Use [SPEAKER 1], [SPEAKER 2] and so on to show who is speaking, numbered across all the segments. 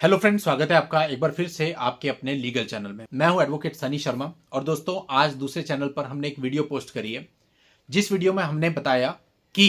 [SPEAKER 1] Hello friends, स्वागत है आपका एक बार फिर से आपके अपने लीगल चैनल में। मैं हूं एडवोकेट सनी शर्मा और दोस्तों आज दूसरे चैनल पर हमने एक वीडियो पोस्ट करी है जिस वीडियो में हमने बताया कि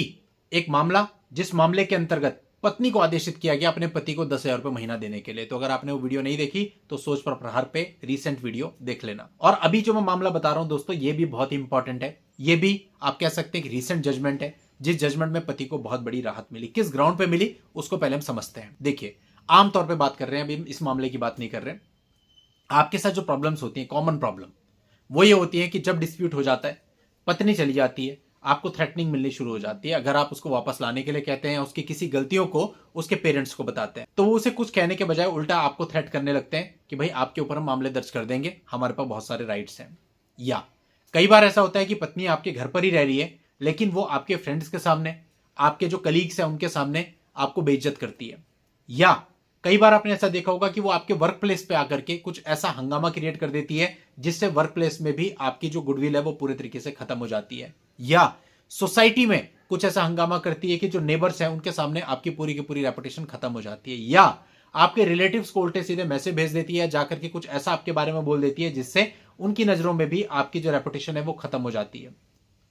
[SPEAKER 1] एक मामला जिस मामले के अंतर्गत पत्नी को आदेशित किया गया अपने पति को 10,000 रुपए महीना देने के लिए। तो अगर आपने वो वीडियो नहीं देखी तो सोच पर प्रहार पे रीसेंट वीडियो देख लेना। और अभी जो मैं मामला बता रहा हूं दोस्तों ये भी बहुत इंपॉर्टेंट है। ये भी आप कह सकते हैं कि रीसेंट जजमेंट है जिस जजमेंट में पति को बहुत बड़ी राहत मिली। किस ग्राउंड पे मिली उसको पहले हम समझते हैं। देखिए, आमतौर पे बात कर रहे हैं, अभी हम इस मामले की बात नहीं कर रहे हैं। आपके साथ जो प्रॉब्लम्स होती हैं, कॉमन प्रॉब्लम वो ये होती है कि जब डिस्प्यूट हो जाता है, पत्नी चली जाती है, आपको थ्रेटनिंग मिलनी शुरू हो जाती है। अगर आप उसको वापस लाने के लिए कहते हैं, उसकी किसी गलतियों को उसके पेरेंट्स को बताते हैं, तो वो उसे कुछ कहने के बजाय उल्टा आपको थ्रेट करने लगते हैं कि भाई आपके ऊपर हम मामले दर्ज कर देंगे, हमारे पास बहुत सारे राइट्स हैं। या कई बार ऐसा होता है कि पत्नी आपके घर पर ही रह रही है लेकिन वो आपके फ्रेंड्स के सामने, आपके जो कलीग्स हैं उनके सामने आपको बेइज्जत करती है। या कई बार आपने ऐसा देखा होगा कि वो आपके वर्क प्लेस पे आकर के कुछ ऐसा हंगामा क्रिएट कर देती है जिससे वर्क प्लेस में भी आपकी जो गुडविल है वो पूरे तरीके से खत्म हो जाती है। या सोसाइटी में कुछ ऐसा हंगामा करती है कि जो नेबर्स हैं उनके सामने आपकी पूरी की पूरी रेपुटेशन खत्म हो जाती है। या आपके रिलेटिव्स को उल्टे सीधे मैसेज भेज देती है, जाकर के कुछ ऐसा आपके बारे में बोल देती है जिससे उनकी नजरों में भी आपकी जो रेपुटेशन है वो खत्म हो जाती है।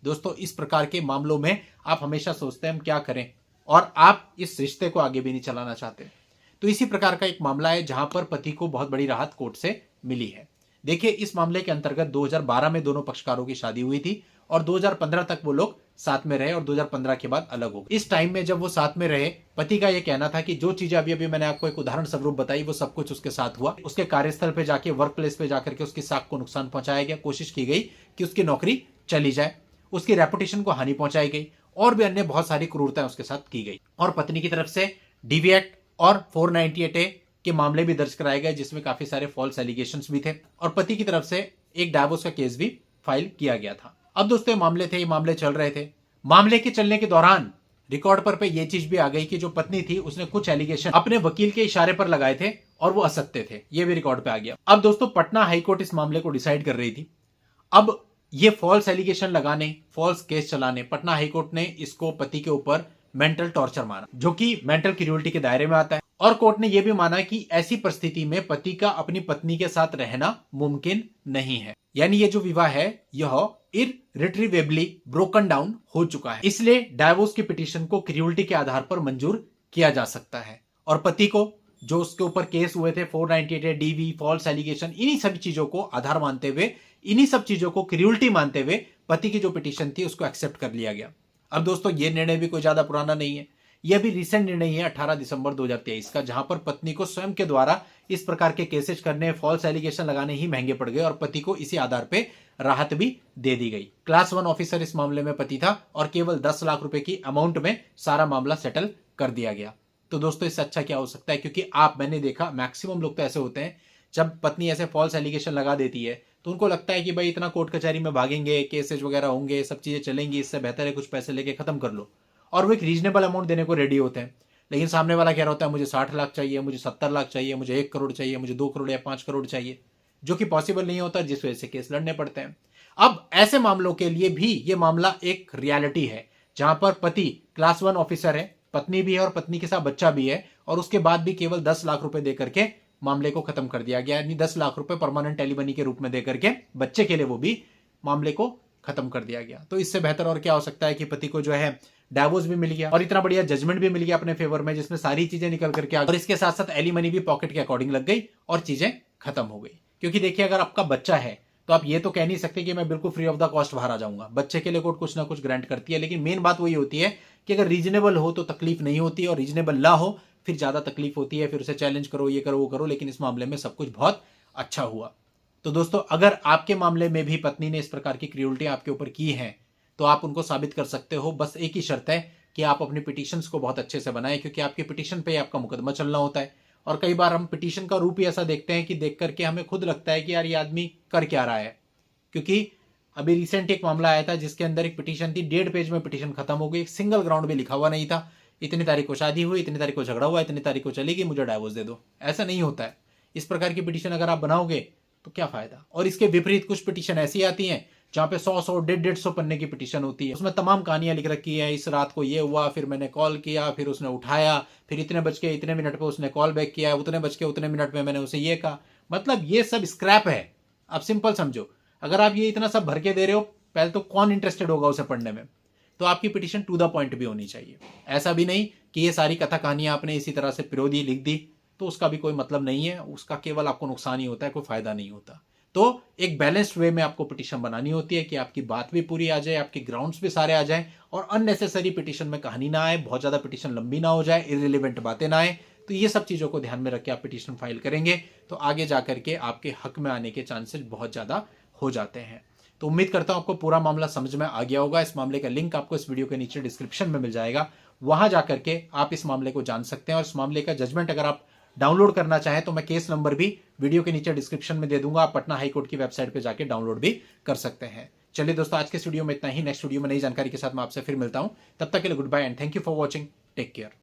[SPEAKER 1] दोस्तों इस प्रकार के मामलों में आप हमेशा सोचते हैं हम क्या करें, और आप इस रिश्ते को आगे भी नहीं चलाना चाहते। तो इसी प्रकार का एक मामला है जहां पर पति को बहुत बड़ी राहत कोर्ट से मिली है। देखिए, इस मामले के अंतर्गत 2012 में दोनों पक्षकारों की शादी हुई थी और 2015 तक वो लोग साथ में रहे और 2015 के बाद अलग हो गए। इस टाइम में जब वो साथ में रहे, पति का यह कहना था कि जो चीजें अभी अभी मैंने आपको एक उदाहरण स्वरूप बताई वो सब कुछ उसके साथ हुआ। उसके कार्यस्थल पे जाके, वर्क प्लेस पे जाकर के उसकी साख को नुकसान पहुंचाया गया, कोशिश की गई कि उसकी नौकरी चली जाए, उसकी रेपुटेशन को हानि पहुंचाई गई और भी अन्य बहुत सारी क्रूरताएं उसके साथ की गई। और पत्नी की तरफ से डीवी एक्ट और 498A के मामले भी दर्ज कराए गए जिसमें काफी सारे फॉल्स एलिगेशंस भी थे, और पति की तरफ से एक डाइवोर्स का केस भी फाइल किया गया था। अब दोस्तों ये मामले चल रहे थे। मामले के चलने के दौरान रिकॉर्ड पर पे ये चीज भी आ गई कि जो पत्नी थी उसने कुछ एलिगेशन अपने वकील के इशारे पर लगाए थे और वो असत्य थे, ये भी रिकॉर्ड पे आ गया। अब दोस्तों पटना हाईकोर्ट इस मामले को डिसाइड कर रही थी। अब ये फॉल्स एलिगेशन लगाने, फॉल्स केस चलाने, पटना हाईकोर्ट ने इसको पति के ऊपर मेंटल टॉर्चर माना, जो कि मेंटल क्रूरटी के दायरे में आता है। और कोर्ट ने यह भी माना कि ऐसी परिस्थिति में पति का अपनी पत्नी के साथ रहना मुमकिन नहीं है, यानी ये जो विवाह है यह इररिट्रीवेबली ब्रोकन डाउन हो चुका है, इसलिए डाइवोर्स की पिटीशन को क्रूरटी के आधार पर मंजूर किया जा सकता है। और पति को जो उसके ऊपर केस हुए थे 498 डीवी, फॉल्स एलिगेशन, इन्हीं सभी चीजों को आधार मानते हुए, इन्हीं सब चीजों को क्रूरटी मानते हुए पति की जो पिटीशन थी उसको एक्सेप्ट कर लिया गया। अब दोस्तों ये निर्णय भी कोई ज्यादा पुराना नहीं है, यह भी रिसेंट निर्णय है 18 दिसंबर 2023 का, जहां पर पत्नी को स्वयं के द्वारा इस प्रकार के केसेस करने, फॉल्स एलिगेशन लगाने ही महंगे पड़ गए और पति को इसी आधार पे राहत भी दे दी गई। क्लास 1 ऑफिसर इस मामले में पति था और केवल 10 लाख रुपए की अमाउंट में सारा मामला सेटल कर दिया गया। तो दोस्तों इससे अच्छा क्या हो सकता है, क्योंकि मैंने देखा मैक्सिमम लोग तो ऐसे होते हैं जब पत्नी ऐसे फॉल्स एलिगेशन लगा देती है तो उनको लगता है कि भाई इतना कोर्ट कचहरी में भागेंगे, केसेस वगैरह होंगे, सब चीजें चलेंगी, इससे बेहतर है कुछ पैसे लेके खत्म कर लो, और वो एक रीजनेबल अमाउंट देने को रेडी होते हैं। लेकिन सामने वाला कह रहा होता है मुझे 60 लाख चाहिए, मुझे 70 लाख चाहिए, मुझे 1 करोड़ चाहिए, मुझे 2 करोड़ या 5 करोड़ चाहिए, जो कि पॉसिबल नहीं होता, जिस वजह से केस लड़ने पड़ते हैं। अब ऐसे मामलों के लिए भी ये मामला एक रियलिटी है जहां पर पति क्लास 1 ऑफिसर है, पत्नी भी है और पत्नी के साथ बच्चा भी है, और उसके बाद भी केवल 10 लाख रुपए देकर के मामले को खत्म कर दिया गया, यानी 10 लाख रुपए परमानेंट एलिमनी के रूप में देकर के बच्चे के लिए वो भी मामले को खत्म कर दिया गया। तो इससे बेहतर और क्या हो सकता है कि पति को जो है डाइवोर्स भी मिल गया और इतना बढ़िया जजमेंट भी मिल गया अपने फेवर में, जिसमें सारी चीजें निकल करके आ गई और इसके साथ साथ एलिमनी भी पॉकेट के अकॉर्डिंग लग गई और चीजें खत्म हो गई। क्योंकि देखिए, अगर आपका बच्चा है तो आप ये तो कह नहीं सकते कि मैं बिल्कुल फ्री ऑफ द कॉस्ट बाहर आ जाऊंगा, बच्चे के लिए कोर्ट कुछ ना कुछ ग्रांट करती है। लेकिन मेन बात वही होती है कि अगर रीजनेबल हो तो तकलीफ नहीं होती, और रीजनेबल ना हो फिर ज्यादा तकलीफ होती है, फिर उसे चैलेंज करो, ये करो वो करो। लेकिन इस मामले में सब कुछ बहुत अच्छा हुआ। तो दोस्तों अगर आपके मामले में भी पत्नी ने इस प्रकार की क्रूरटी आपके ऊपर की है तो आप उनको साबित कर सकते हो। बस एक ही शर्त है कि आप अपनी पिटीशंस को बहुत अच्छे से बनाएं, क्योंकि आपकी पिटीशन पे आपका मुकदमा चलना होता है। और कई बार हम पिटीशन का रूप ही ऐसा देखते हैं कि देख करके हमें खुद लगता है कि यार ये आदमी कर क्या रहा है। क्योंकि अभी रिसेंट एक मामला आया था जिसके अंदर एक पिटीशन थी, 1.5 पेज में पिटीशन खत्म हो गई, एक सिंगल ग्राउंड भी लिखा हुआ नहीं था, इतनी तारीख को शादी हुई, इतनी तारीख को झगड़ा हुआ, इतनी तारीख को चलेगी, मुझे डाइवोर्स दे दो। ऐसा नहीं होता है। इस प्रकार की पिटीशन अगर आप बनाओगे तो क्या फायदा। और इसके विपरीत कुछ पिटीशन ऐसी आती हैं जहां पे 100 150 पन्ने की पिटीशन होती है। उसमें तमाम कहानियां लिख रखी है, इस रात को ये हुआ, फिर मैंने कॉल किया, फिर उसने उठाया, फिर इतने बज के इतने मिनट पे उसने कॉल बैक किया, उतने बज के उतने मिनट में मैंने उसे ये कहा। मतलब ये सब स्क्रैप है। आप सिंपल समझो, अगर आप ये इतना सब भर के दे रहे हो, पहले तो कौन इंटरेस्टेड होगा उसे पढ़ने में। तो आपकी पिटीशन टू द पॉइंट भी होनी चाहिए। ऐसा भी नहीं कि ये सारी कथा कहानियां आपने इसी तरह से पिरो दी, लिख दी, तो उसका भी कोई मतलब नहीं है, उसका केवल आपको नुकसान ही होता है, कोई फायदा नहीं होता। तो एक बैलेंस्ड वे में आपको पिटीशन बनानी होती है कि आपकी बात भी पूरी आ जाए, आपके ग्राउंड्स भी सारे आ जाए, और अननेसेसरी पिटीशन में कहानी ना आए, बहुत ज्यादा पिटीशन लंबी ना हो जाए, इररिलेवेंट बातें ना आए। तो ये सब चीजों को ध्यान में रख के आप पिटीशन फाइल करेंगे तो आगे जाकर के आपके हक में आने के चांसेस बहुत ज्यादा हो जाते हैं। तो उम्मीद करता हूं आपको पूरा मामला समझ में आ गया होगा। इस मामले का लिंक आपको इस वीडियो के नीचे डिस्क्रिप्शन में मिल जाएगा, वहां जाकर के आप इस मामले को जान सकते हैं। और इस मामले का जजमेंट अगर आप डाउनलोड करना चाहें तो मैं केस नंबर भी वीडियो के नीचे डिस्क्रिप्शन में दे दूंगा, आप पटना हाईकोर्ट की वेबसाइट पे जाके डाउनलोड भी कर सकते हैं। चलिए दोस्तों, आज के वीडियो में इतना ही। नेक्स्ट वीडियो में नई जानकारी के साथ मैं आपसे फिर मिलता हूं। तब तक के लिए goodbye and thank you for watching. Take care.